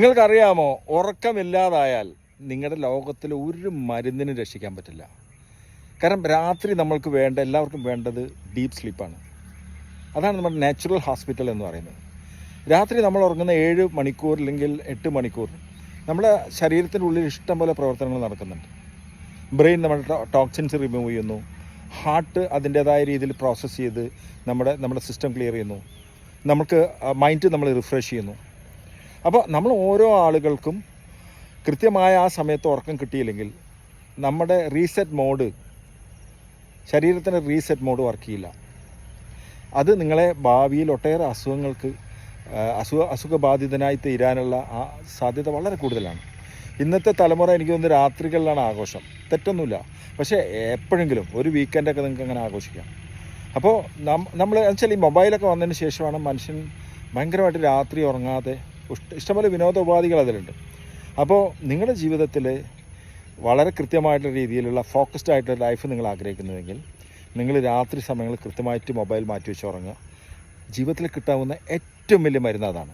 നിങ്ങൾക്കറിയാമോ, ഉറക്കമില്ലാതായാൽ നിങ്ങളുടെ ലോകത്തിൽ ഒരു മരുന്നിനും രക്ഷിക്കാൻ പറ്റില്ല. കാരണം രാത്രി നമ്മൾക്ക് എല്ലാവർക്കും വേണ്ടത് ഡീപ്പ് സ്ലീപ്പാണ്. അതാണ് നമ്മുടെ നാച്ചുറൽ ഹോസ്പിറ്റൽ എന്ന് പറയുന്നത്. രാത്രി നമ്മൾ ഉറങ്ങുന്ന 7 മണിക്കൂർ അല്ലെങ്കിൽ 8 മണിക്കൂർ നമ്മുടെ ശരീരത്തിൻ്റെ ഉള്ളിൽ ഇഷ്ടംപോലെ പ്രവർത്തനങ്ങൾ നടക്കുന്നുണ്ട്. ബ്രെയിൻ നമ്മുടെ ടോക്സിൻസ് റിമൂവ് ചെയ്യുന്നു, ഹാർട്ട് അതിൻ്റേതായ രീതിയിൽ പ്രോസസ്സ് ചെയ്ത് നമ്മുടെ സിസ്റ്റം ക്ലിയർ ചെയ്യുന്നു, നമുക്ക് മൈൻഡ് നമ്മൾ റിഫ്രഷ് ചെയ്യുന്നു. അപ്പോൾ നമ്മൾ ഓരോ ആളുകൾക്കും കൃത്യമായ ആ സമയത്ത് ഉറക്കം കിട്ടിയില്ലെങ്കിൽ നമ്മുടെ ശരീരത്തിൻ്റെ റീസെറ്റ് മോഡ് വർക്ക് ചെയ്യില്ല. അത് നിങ്ങളെ ഭാവിയിൽ ഒട്ടേറെ അസുഖബാധിതനായി തീരാനുള്ള ആ സാധ്യത വളരെ കൂടുതലാണ്. ഇന്നത്തെ തലമുറ എനിക്ക് തോന്നുന്നു രാത്രികളിലാണ് ആഘോഷം, തെറ്റൊന്നുമില്ല. പക്ഷേ എപ്പോഴെങ്കിലും ഒരു വീക്കെൻഡൊക്കെ നിങ്ങൾക്ക് അങ്ങനെ ആഘോഷിക്കാം. അപ്പോൾ നമ്മൾ വെച്ചാൽ ഈ മൊബൈലൊക്കെ വന്നതിന് ശേഷമാണ് മനുഷ്യൻ ഭയങ്കരമായിട്ട് രാത്രി ഉറങ്ങാതെ ഇഷ്ടംപോലെ വിനോദോപാധികൾ അതിലുണ്ട്. അപ്പോൾ നിങ്ങളുടെ ജീവിതത്തിൽ വളരെ കൃത്യമായിട്ടുള്ള രീതിയിലുള്ള ഫോക്കസ്ഡ് ആയിട്ടുള്ള ലൈഫ് നിങ്ങൾ ആഗ്രഹിക്കുന്നുവെങ്കിൽ നിങ്ങൾ രാത്രി സമയങ്ങളിൽ കൃത്യമായിട്ട് മൊബൈൽ മാറ്റി വെച്ച് ഉറങ്ങുക. ജീവിതത്തിൽ കിട്ടാവുന്ന ഏറ്റവും വലിയ മരുന്ന് അതാണ്.